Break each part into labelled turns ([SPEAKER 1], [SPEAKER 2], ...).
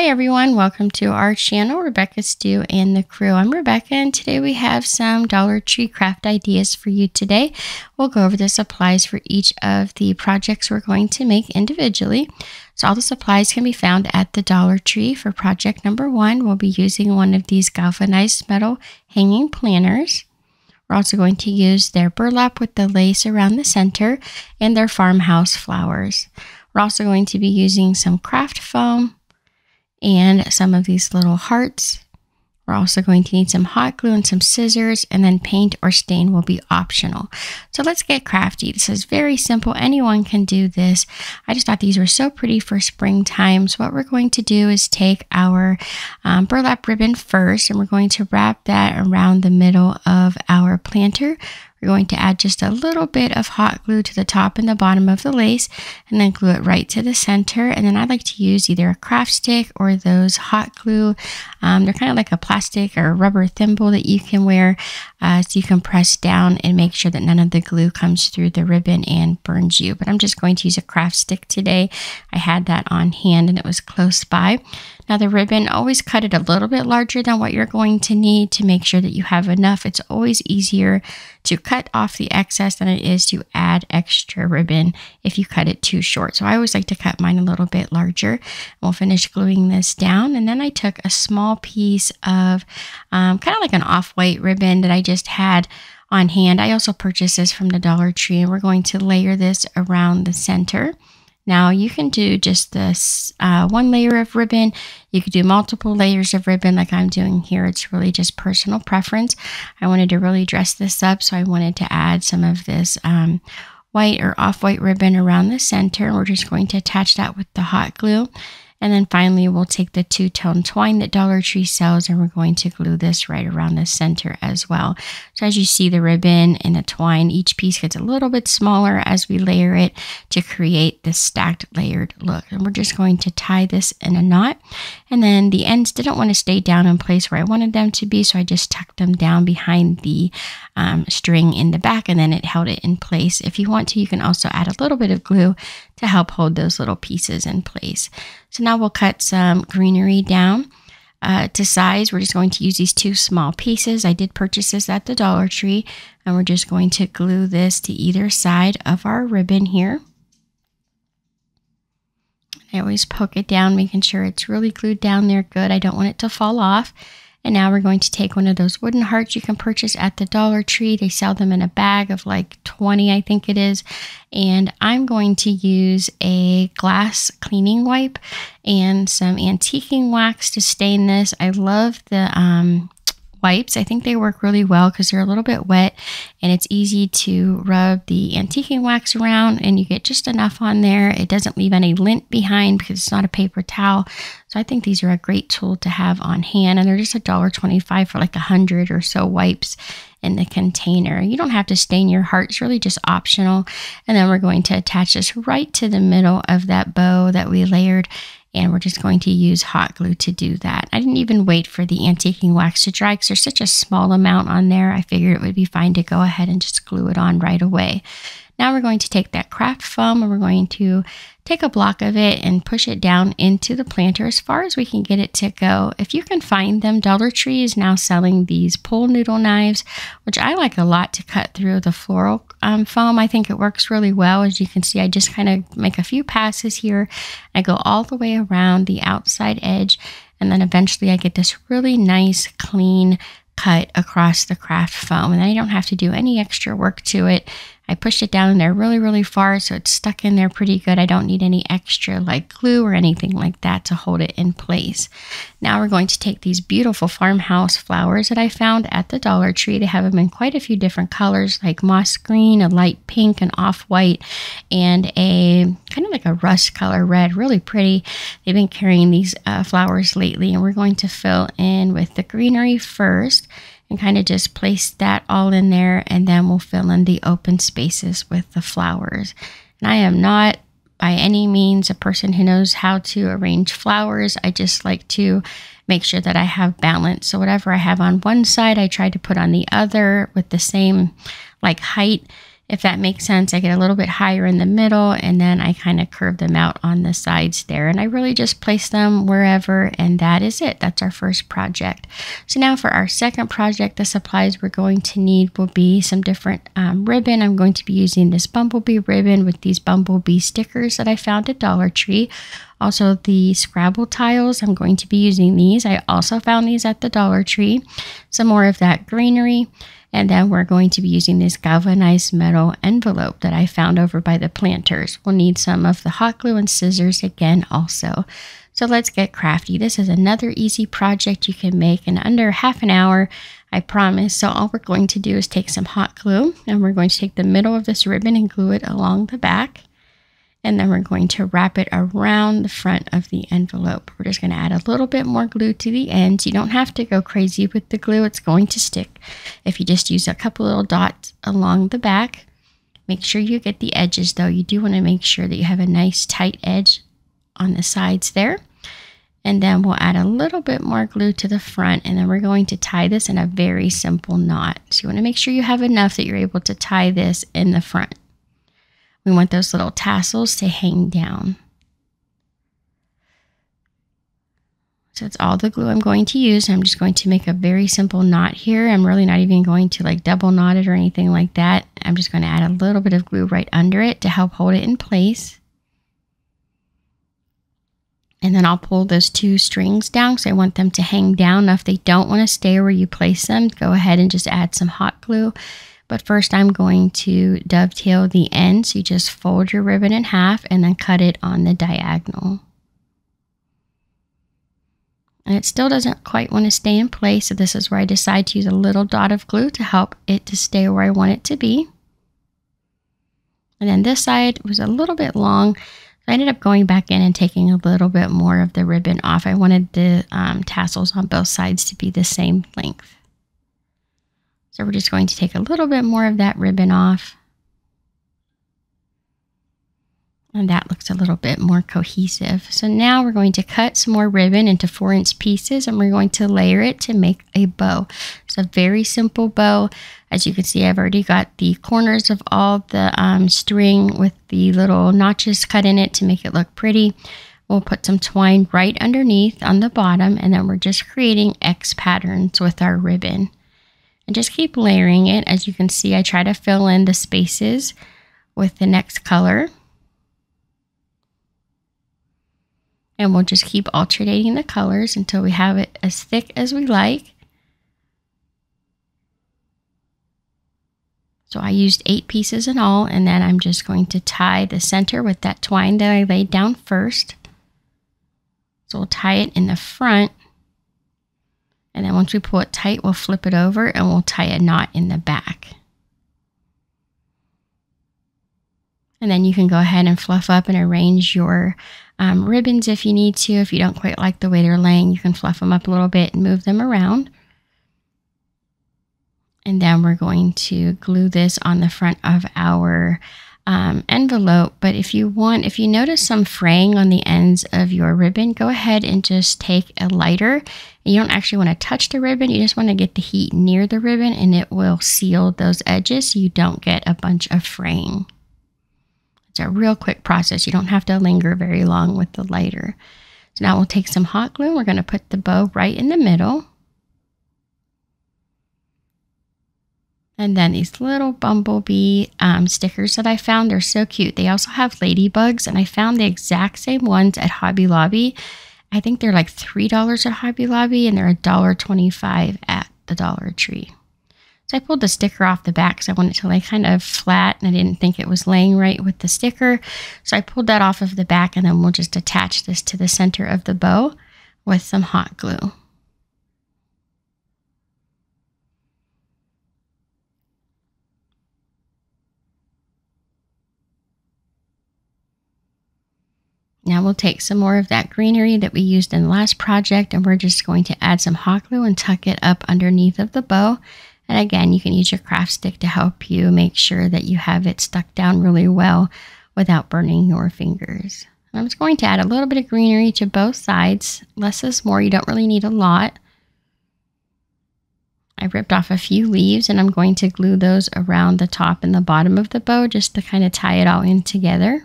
[SPEAKER 1] Hi everyone, welcome to our channel, Rebecca, Stu, and the Crew. I'm Rebecca, and today we have some Dollar Tree craft ideas for you today. We'll go over the supplies for each of the projects we're going to make individually. So all the supplies can be found at the Dollar Tree. For project number 1, we'll be using one of these galvanized metal hanging planters. We're also going to use their burlap with the lace around the center and their farmhouse flowers. We're also going to be using some craft foam and some of these little hearts. We're also going to need some hot glue and some scissors, and then paint or stain will be optional. So let's get crafty. This is very simple. Anyone can do this. I just thought these were so pretty for springtime. So what we're going to do is take our burlap ribbon first, and we're going to wrap that around the middle of our planter. We're going to add just a little bit of hot glue to the top and the bottom of the lace, and then glue it right to the center. And then I like to use either a craft stick or those hot glue. They're kind of like a plastic or rubber thimble that you can wear, so you can press down and make sure that none of the glue comes through the ribbon and burns you. But I'm just going to use a craft stick today. I had that on hand and it was close by. Now the ribbon, always cut it a little bit larger than what you're going to need to make sure that you have enough. It's always easier to cut off the excess than it is to add extra ribbon if you cut it too short. So I always like to cut mine a little bit larger. We'll finish gluing this down, and then I took a small piece of kind of like an off-white ribbon that I just had on hand. I also purchased this from the Dollar Tree, and we're going to layer this around the center. Now you can do just this one layer of ribbon. You could do multiple layers of ribbon like I'm doing here. It's really just personal preference. I wanted to really dress this up, so I wanted to add some of this white or off-white ribbon around the center. We're just going to attach that with the hot glue. And then finally, we'll take the two-tone twine that Dollar Tree sells, and we're going to glue this right around the center as well. So as you see the ribbon and the twine, each piece gets a little bit smaller as we layer it to create this stacked layered look. And we're just going to tie this in a knot. And then the ends didn't want to stay down in place where I wanted them to be, so I just tucked them down behind the string in the back, and then it held it in place. If you want to, you can also add a little bit of glue to help hold those little pieces in place. So now we'll cut some greenery down to size. We're just going to use these 2 small pieces. I did purchase this at the Dollar Tree, and we're just going to glue this to either side of our ribbon here. I always poke it down, making sure it's really glued down there good. I don't want it to fall off. And now we're going to take one of those wooden hearts you can purchase at the Dollar Tree. They sell them in a bag of like 20, I think it is. And I'm going to use a glass cleaning wipe and some antiquing wax to stain this. I love the wipes. I think they work really well because they're a little bit wet, and it's easy to rub the antiquing wax around, and you get just enough on there. It doesn't leave any lint behind because it's not a paper towel. So I think these are a great tool to have on hand, and they're just $1.25 for like 100 or so wipes in the container. You don't have to stain your heart. It's really just optional. And then we're going to attach this right to the middle of that bow that we layered, and we're just going to use hot glue to do that. I didn't even wait for the antiquing wax to dry because there's such a small amount on there. I figured it would be fine to go ahead and just glue it on right away. Now we're going to take that craft foam, and we're going to take a block of it and push it down into the planter as far as we can get it to go. If you can find them, Dollar Tree is now selling these pull noodle knives, which I like a lot to cut through the floral foam. I think it works really well. As you can see, I just kind of make a few passes here. I go all the way around the outside edge, and then eventually I get this really nice, clean cut across the craft foam, and then I don't have to do any extra work to it. I pushed it down in there really, really far, so it's stuck in there pretty good. I don't need any extra like glue or anything like that to hold it in place. Now we're going to take these beautiful farmhouse flowers that I found at the Dollar Tree. They have them in quite a few different colors, like moss green, a light pink, an off-white, and a kind of like a rust color red. Really pretty. They've been carrying these flowers lately, and we're going to fill in with the greenery first, and kind of just place that all in there, and then we'll fill in the open spaces with the flowers. And I am not by any means a person who knows how to arrange flowers. I just like to make sure that I have balance. So whatever I have on one side, I try to put on the other with the same like height. if that makes sense. I get a little bit higher in the middle and then I kind of curve them out on the sides there. And I really just place them wherever, and that is it. That's our first project. So now for our second project, the supplies we're going to need will be some different ribbon. I'm going to be using this bumblebee ribbon with these bumblebee stickers that I found at Dollar Tree. Also the Scrabble tiles, I'm going to be using these. I also found these at the Dollar Tree. Some more of that greenery. And then we're going to be using this galvanized metal envelope that I found over by the planters. We'll need some of the hot glue and scissors again also. So let's get crafty. This is another easy project you can make in under half an hour, I promise. So all we're going to do is take some hot glue, and we're going to take the middle of this ribbon and glue it along the back. And then we're going to wrap it around the front of the envelope. We're just going to add a little bit more glue to the ends. You don't have to go crazy with the glue. It's going to stick if you just use a couple little dots along the back. Make sure you get the edges though. You do want to make sure that you have a nice tight edge on the sides there. And then we'll add a little bit more glue to the front, and then we're going to tie this in a very simple knot. So you want to make sure you have enough that you're able to tie this in the front. We want those little tassels to hang down. So it's all the glue I'm going to use. I'm just going to make a very simple knot here. I'm really not even going to like double knot it or anything like that. I'm just going to add a little bit of glue right under it to help hold it in place. And then I'll pull those two strings down because I want them to hang down. Now if they don't want to stay where you place them, go ahead and just add some hot glue. But first I'm going to dovetail the ends. So you just fold your ribbon in half and then cut it on the diagonal. And it still doesn't quite want to stay in place. So this is where I decide to use a little dot of glue to help it to stay where I want it to be. And then this side was a little bit long. So I ended up going back in and taking a little bit more of the ribbon off. I wanted the tassels on both sides to be the same length. So we're just going to take a little bit more of that ribbon off. And that looks a little bit more cohesive. So now we're going to cut some more ribbon into 4-inch pieces, and we're going to layer it to make a bow. It's a very simple bow. As you can see, I've already got the corners of all the string with the little notches cut in it to make it look pretty. We'll put some twine right underneath on the bottom, and then we're just creating X patterns with our ribbon. And just keep layering it. As you can see, I try to fill in the spaces with the next color. And we'll just keep alternating the colors until we have it as thick as we like. So I used 8 pieces in all, and then I'm just going to tie the center with that twine that I laid down first. So we'll tie it in the front. And then once we pull it tight, we'll flip it over and we'll tie a knot in the back. And then you can go ahead and fluff up and arrange your ribbons if you need to. If you don't quite like the way they're laying, you can fluff them up a little bit and move them around. And then we're going to glue this on the front of our envelope. But if you notice some fraying on the ends of your ribbon, go ahead and just take a lighter. You don't actually want to touch the ribbon. You just want to get the heat near the ribbon, and it will seal those edges so you don't get a bunch of fraying. It's a real quick process. You don't have to linger very long with the lighter. So now we'll take some hot glue. We're going to put the bow right in the middle. And then these little bumblebee stickers that I found, they're so cute. They also have ladybugs, and I found the exact same ones at Hobby Lobby. I think they're like $3 at Hobby Lobby, and they're $1.25 at the Dollar Tree. So I pulled the sticker off the back because I wanted it to lay kind of flat, and I didn't think it was laying right with the sticker. So I pulled that off of the back, and then we'll just attach this to the center of the bow with some hot glue. Now we'll take some more of that greenery that we used in the last project, and we're just going to add some hot glue and tuck it up underneath of the bow. And again, you can use your craft stick to help you make sure that you have it stuck down really well without burning your fingers. I'm just going to add a little bit of greenery to both sides. Less is more. You don't really need a lot. I ripped off a few leaves and I'm going to glue those around the top and the bottom of the bow just to kind of tie it all in together.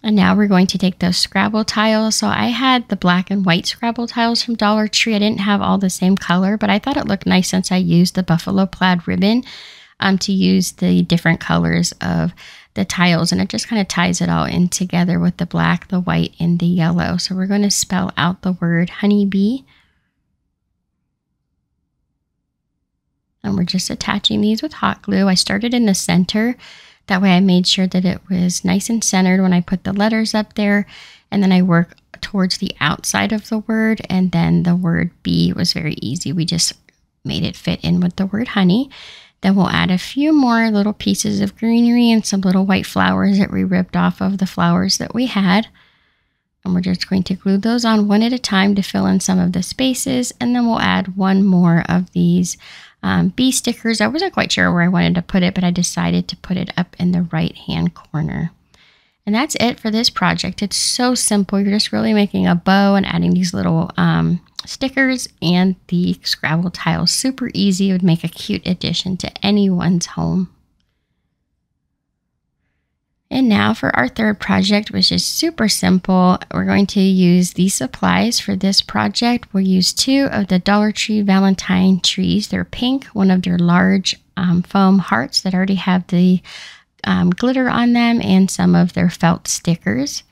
[SPEAKER 1] And now we're going to take those Scrabble tiles. So I had the black and white Scrabble tiles from Dollar Tree. I didn't have all the same color, but I thought it looked nice since I used the buffalo plaid ribbon to use the different colors of the tiles. And it just kind of ties it all in together with the black, the white, and the yellow. So we're going to spell out the word honeybee. And we're just attaching these with hot glue. I started in the center. That way I made sure that it was nice and centered when I put the letters up there. And then I work towards the outside of the word. And then the word bee was very easy. We just made it fit in with the word honey. Then we'll add a few more little pieces of greenery and some little white flowers that we ripped off of the flowers that we had. And we're just going to glue those on one at a time to fill in some of the spaces. And then we'll add one more of these bee stickers. I wasn't quite sure where I wanted to put it, but I decided to put it up in the right hand corner. And that's it for this project. It's so simple. You're just really making a bow and adding these little stickers and the Scrabble tiles. Super easy. It would make a cute addition to anyone's home. And now for our third project, which is super simple. We're going to use these supplies for this project. We'll use 2 of the Dollar Tree Valentine trees. They're pink, one of their large foam hearts that already have the glitter on them, and some of their felt stickers.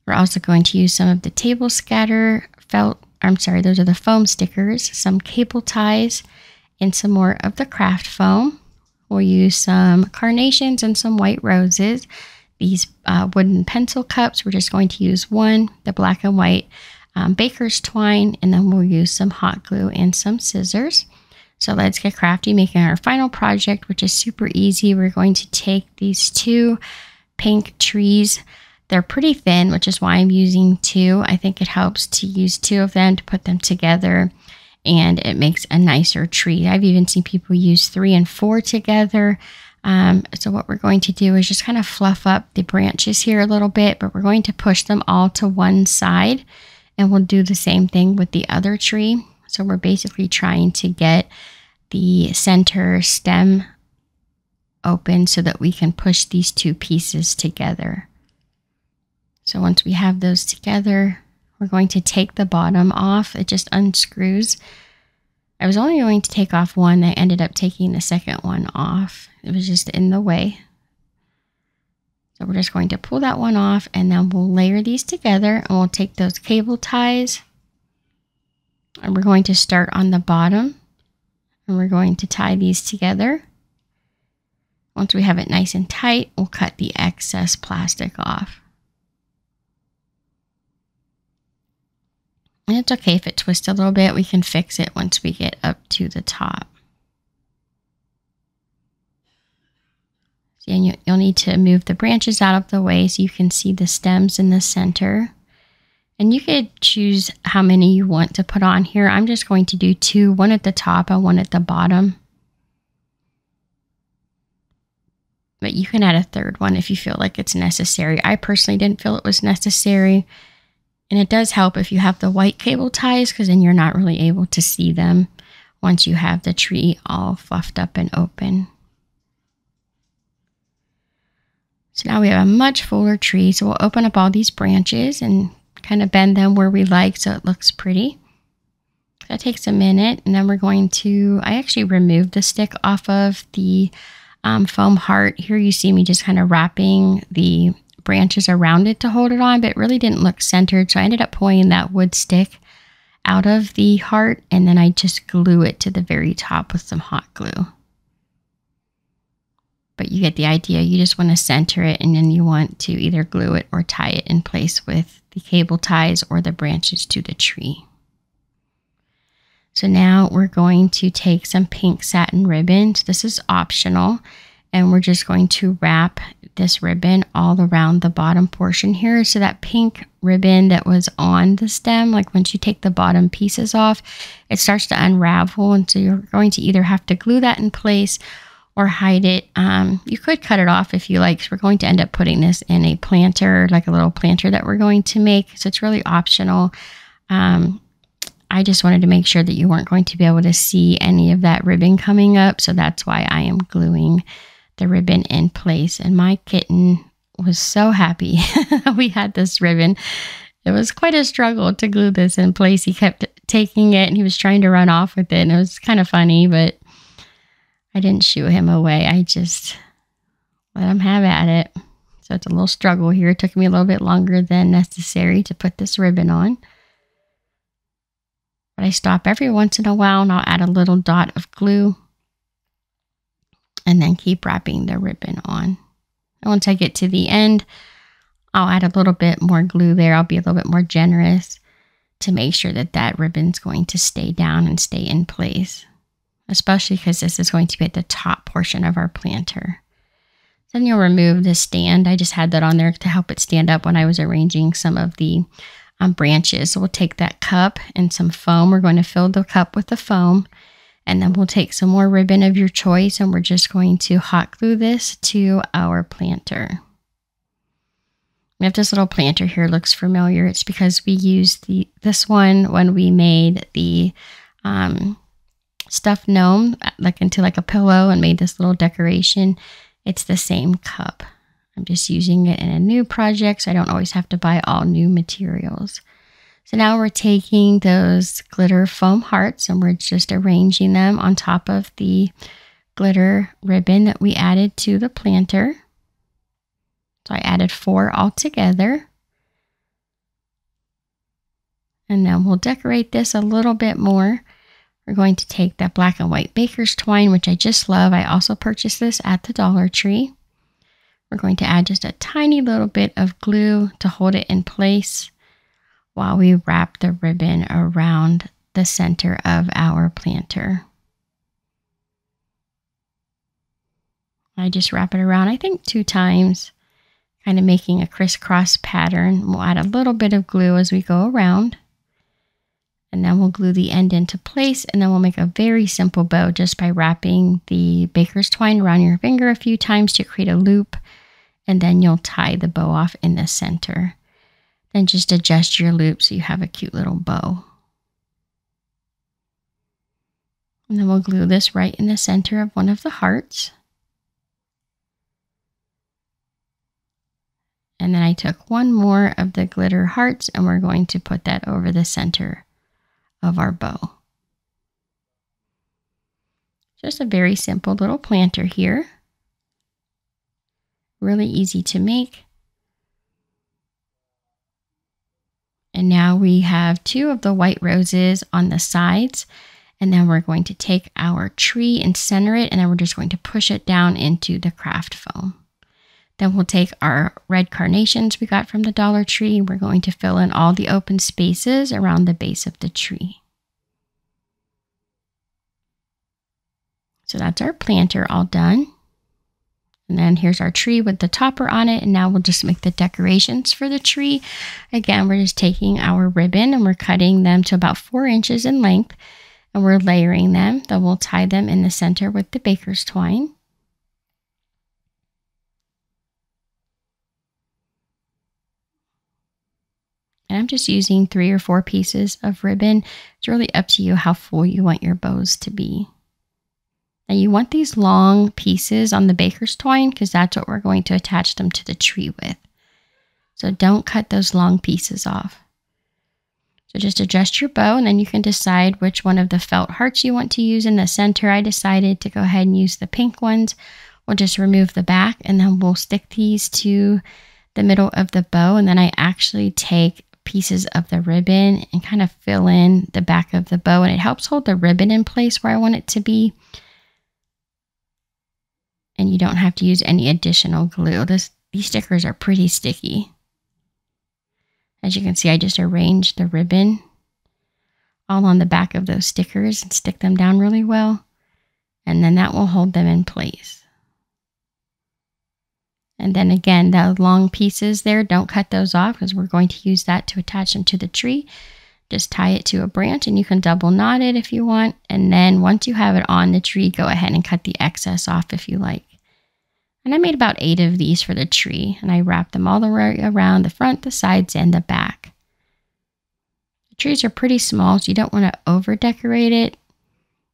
[SPEAKER 1] We're also going to use some of the table scatter felt, those are the foam stickers, some cable ties, and some more of the craft foam. We'll use some carnations and some white roses. These wooden pencil cups, we're just going to use 1, the black and white baker's twine, and then we'll use some hot glue and some scissors. So let's get crafty making our final project, which is super easy. We're going to take these 2 pink trees. They're pretty thin, which is why I'm using 2. I think it helps to use 2 of them to put them together, and it makes a nicer tree. I've even seen people use 3 and 4 together. So what we're going to do is just kind of fluff up the branches here a little bit, but we're going to push them all to one side, and we'll do the same thing with the other tree. So we're basically trying to get the center stem open so that we can push these 2 pieces together. So once we have those together, we're going to take the bottom off. It just unscrews. I was only going to take off 1. I ended up taking the second one off. It was just in the way. So we're just going to pull that one off, and then we'll layer these together, and we'll take those cable ties, and we're going to start on the bottom, and we're going to tie these together. Once we have it nice and tight, we'll cut the excess plastic off. And it's okay if it twists a little bit. We can fix it once we get up to the top. And you'll need to move the branches out of the way so you can see the stems in the center. And you could choose how many you want to put on here. I'm just going to do 2, 1 at the top and 1 at the bottom. But you can add a third one if you feel like it's necessary. I personally didn't feel it was necessary. And it does help if you have the white cable ties, because then you're not really able to see them once you have the tree all fluffed up and open. So now we have a much fuller tree. So we'll open up all these branches and kind of bend them where we like so it looks pretty. That takes a minute. And then we're going to, I actually removed the stick off of the foam heart. Here you see me just kind of wrapping the branches around it to hold it on, but it really didn't look centered. So I ended up pulling that wood stick out of the heart, and then I just glue it to the very top with some hot glue. But you get the idea. You just want to center it, and then you want to either glue it or tie it in place with the cable ties or the branches to the tree. So now we're going to take some pink satin ribbon. So this is optional, and we're just going to wrap this ribbon all around the bottom portion here. So that pink ribbon that was on the stem, like once you take the bottom pieces off, it starts to unravel. And so you're going to either have to glue that in place, or hide it. You could cut it off if you like. So we're going to end up putting this in a planter, like a little planter that we're going to make. So it's really optional. I just wanted to make sure that you weren't going to be able to see any of that ribbon coming up. So that's why I am gluing the ribbon in place. And my kitten was so happy we had this ribbon. It was quite a struggle to glue this in place. He kept taking it and he was trying to run off with it. And it was kind of funny, but I didn't shoo him away. I just let him have at it. So it's a little struggle here. It took me a little bit longer than necessary to put this ribbon on. But I stop every once in a while and I'll add a little dot of glue and then keep wrapping the ribbon on. And once I get to the end, I'll add a little bit more glue there. I'll be a little bit more generous to make sure that that ribbon's going to stay down and stay in place, especially because this is going to be at the top portion of our planter. Then you'll remove the stand. I just had that on there to help it stand up when I was arranging some of the branches. So we'll take that cup and some foam. We're going to fill the cup with the foam, and then we'll take some more ribbon of your choice and we're just going to hot glue this to our planter. If this little planter here looks familiar, it's because we used this one when we made the stuffed gnome into like a pillow and made this little decoration. It's the same cup. I'm just using it in a new project, so I don't always have to buy all new materials. So now we're taking those glitter foam hearts and we're just arranging them on top of the glitter ribbon that we added to the planter. So I added 4 altogether. And then we'll decorate this a little bit more. We're going to take that black and white baker's twine, which I just love. I also purchased this at the Dollar Tree. We're going to add just a tiny little bit of glue to hold it in place while we wrap the ribbon around the center of our planter. I just wrap it around, I think 2 times, kind of making a crisscross pattern. We'll add a little bit of glue as we go around. And then we'll glue the end into place, and then we'll make a very simple bow just by wrapping the baker's twine around your finger a few times to create a loop, and then you'll tie the bow off in the center. Then just adjust your loop so you have a cute little bow. And then we'll glue this right in the center of one of the hearts. And then I took one more of the glitter hearts and we're going to put that over the center of our bow. Just a very simple little planter here. Really easy to make. And now we have 2 of the white roses on the sides. And then we're going to take our tree and center it, and then we're just going to push it down into the craft foam. Then we'll take our red carnations we got from the Dollar Tree. We're going to fill in all the open spaces around the base of the tree. So that's our planter all done. And then here's our tree with the topper on it. And now we'll just make the decorations for the tree. Again, we're just taking our ribbon and we're cutting them to about 4 inches in length. And we're layering them. Then we'll tie them in the center with the baker's twine. And I'm just using 3 or 4 pieces of ribbon. It's really up to you how full you want your bows to be. Now you want these long pieces on the baker's twine because that's what we're going to attach them to the tree with. So don't cut those long pieces off. So just adjust your bow and then you can decide which one of the felt hearts you want to use in the center. I decided to go ahead and use the pink ones. We'll just remove the back and then we'll stick these to the middle of the bow, and then I actually take pieces of the ribbon and kind of fill in the back of the bow, and it helps hold the ribbon in place where I want it to be. And you don't have to use any additional glue. These stickers are pretty sticky. As you can see, I just arranged the ribbon all on the back of those stickers and stick them down really well. And then that will hold them in place. And then again, the long pieces there, don't cut those off because we're going to use that to attach them to the tree. Just tie it to a branch and you can double knot it if you want. And then once you have it on the tree, go ahead and cut the excess off if you like. And I made about 8 of these for the tree, and I wrapped them all the way around the front, the sides, and the back. The trees are pretty small, so you don't want to over decorate it.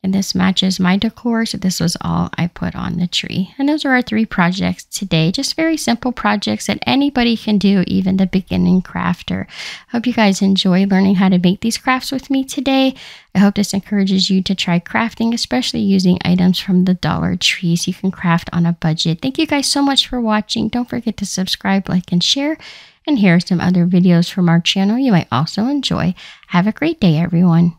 [SPEAKER 1] And this matches my decor, so this was all I put on the tree. And those are our 3 projects today. Just very simple projects that anybody can do, even the beginning crafter. Hope you guys enjoy learning how to make these crafts with me today. I hope this encourages you to try crafting, especially using items from the Dollar Tree so you can craft on a budget. Thank you guys so much for watching. Don't forget to subscribe, like, and share. And here are some other videos from our channel you might also enjoy. Have a great day, everyone.